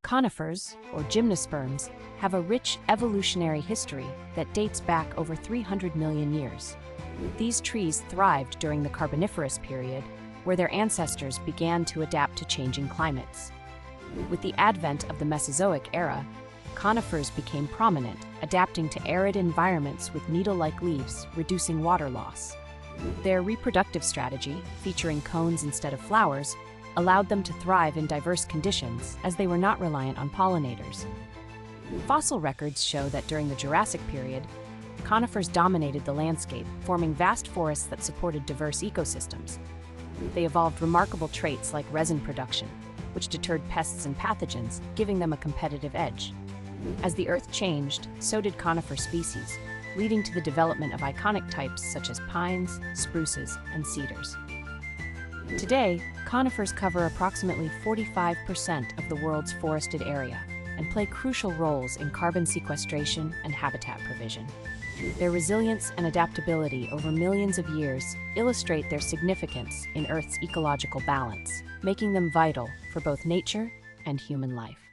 Conifers, or gymnosperms, have a rich evolutionary history that dates back over 300 million years. These trees thrived during the Carboniferous period, where their ancestors began to adapt to changing climates. With the advent of the Mesozoic era, conifers became prominent, adapting to arid environments with needle-like leaves, reducing water loss. Their reproductive strategy, featuring cones instead of flowers, allowed them to thrive in diverse conditions as they were not reliant on pollinators. Fossil records show that during the Jurassic period, conifers dominated the landscape, forming vast forests that supported diverse ecosystems. They evolved remarkable traits like resin production, which deterred pests and pathogens, giving them a competitive edge. As the Earth changed, so did conifer species, leading to the development of iconic types such as pines, spruces, and cedars. Today, conifers cover approximately 45% of the world's forested area and play crucial roles in carbon sequestration and habitat provision. Their resilience and adaptability over millions of years illustrate their significance in Earth's ecological balance, making them vital for both nature and human life.